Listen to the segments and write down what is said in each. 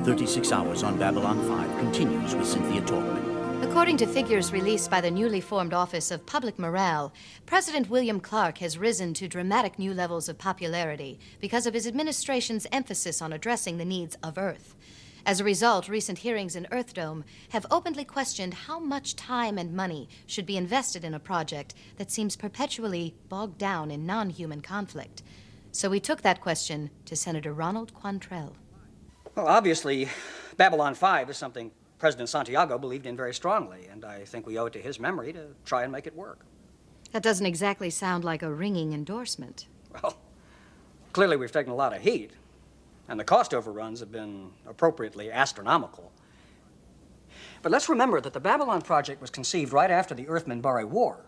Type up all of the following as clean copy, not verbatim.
36 Hours on Babylon 5 continues with Cynthia Talkman. According to figures released by the newly formed Office of Public Morale, President William Clark has risen to dramatic new levels of popularity because of his administration's emphasis on addressing the needs of Earth. As a result, recent hearings in Earthdome have openly questioned how much time and money should be invested in a project that seems perpetually bogged down in non-human conflict. So we took that question to Senator Ronald Quantrell. Well, obviously, Babylon 5 is something President Santiago believed in very strongly, and I think we owe it to his memory to try and make it work. That doesn't exactly sound like a ringing endorsement. Well, clearly we've taken a lot of heat, and the cost overruns have been appropriately astronomical. But let's remember that the Babylon project was conceived right after the Earth-Minbari War.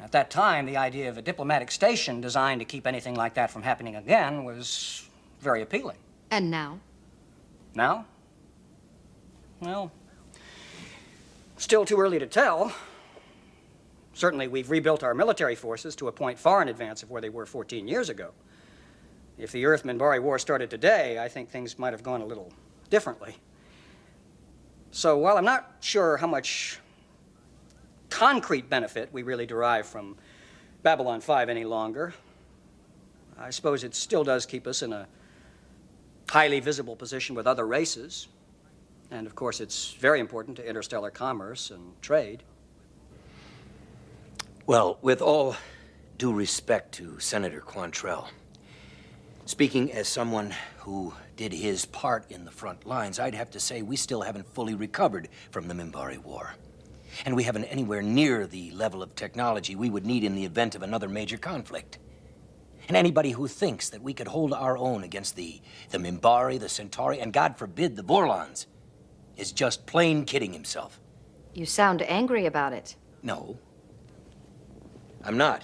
At that time, the idea of a diplomatic station designed to keep anything like that from happening again was very appealing. And now? Now? Well, still too early to tell. Certainly, we've rebuilt our military forces to a point far in advance of where they were 14 years ago. If the Earth-Minbari War started today, I think things might have gone a little differently. So while I'm not sure how much concrete benefit we really derive from Babylon 5 any longer, I suppose it still does keep us in a highly visible position with other races. And of course, it's very important to interstellar commerce and trade. Well, with all due respect to Senator Quantrell, speaking as someone who did his part in the front lines, I'd have to say we still haven't fully recovered from the Minbari War. And we haven't anywhere near the level of technology we would need in the event of another major conflict. And anybody who thinks that we could hold our own against the Minbari, the Centauri, and God forbid, the Vorlons, is just plain kidding himself. You sound angry about it. No, I'm not.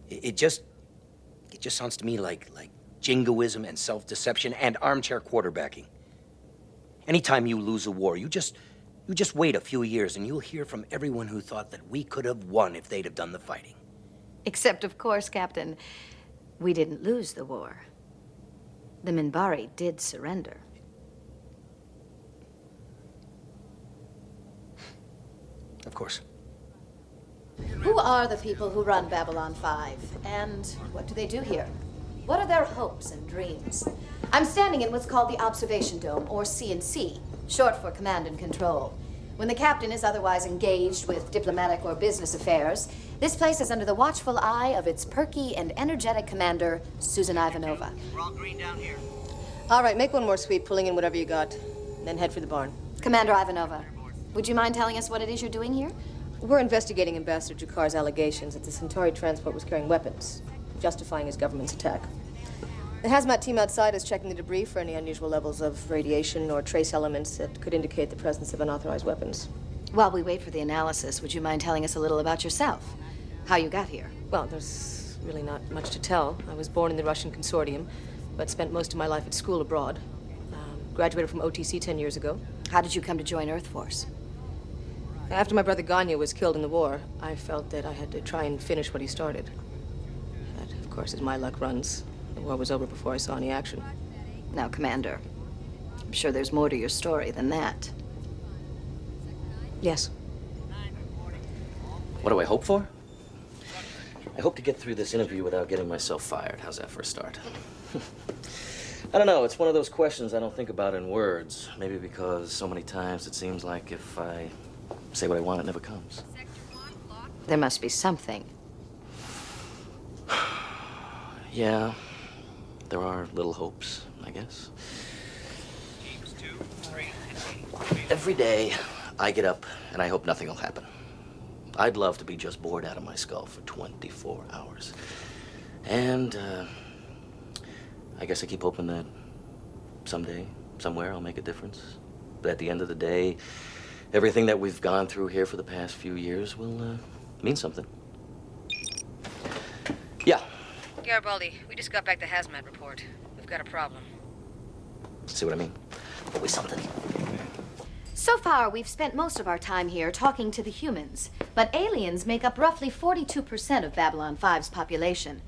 It just sounds to me like jingoism and self-deception and armchair quarterbacking. Anytime you lose a war, you just wait a few years and you'll hear from everyone who thought that we could have won if they'd have done the fighting. Except, of course, Captain, we didn't lose the war. The Minbari did surrender. Of course. Who are the people who run Babylon 5? And what do they do here? What are their hopes and dreams? I'm standing in what's called the Observation Dome, or CNC, short for Command and Control. When the captain is otherwise engaged with diplomatic or business affairs, this place is under the watchful eye of its perky and energetic commander, Susan Ivanova. We're all green down here. All right, make one more sweep, pulling in whatever you got, then head for the barn. Commander Ivanova, would you mind telling us what it is you're doing here? We're investigating Ambassador Jakar's allegations that the Centauri transport was carrying weapons, justifying his government's attack. The hazmat team outside is checking the debris for any unusual levels of radiation or trace elements that could indicate the presence of unauthorized weapons. While we wait for the analysis, would you mind telling us a little about yourself? How you got here? Well, there's really not much to tell. I was born in the Russian consortium, but spent most of my life at school abroad. Graduated from OTC 10 years ago. How did you come to join Earth Force? After my brother Ganya was killed in the war, I felt that I had to try and finish what he started. But, of course, as my luck runs, the war was over before I saw any action. Now, Commander, I'm sure there's more to your story than that. Yes. What do I hope for? I hope to get through this interview without getting myself fired. How's that for a start? I don't know. It's one of those questions I don't think about in words. Maybe because so many times it seems like if I say what I want, it never comes. There must be something. Yeah, there are little hopes, I guess. Every day, I get up and I hope nothing will happen. I'd love to be just bored out of my skull for 24 hours. And, I guess I keep hoping that someday, somewhere, I'll make a difference. But at the end of the day, everything that we've gone through here for the past few years will mean something. Yeah. Garibaldi, we just got back the hazmat report. We've got a problem. See what I mean? Always something. So far, we've spent most of our time here talking to the humans, but aliens make up roughly 42% of Babylon 5's population.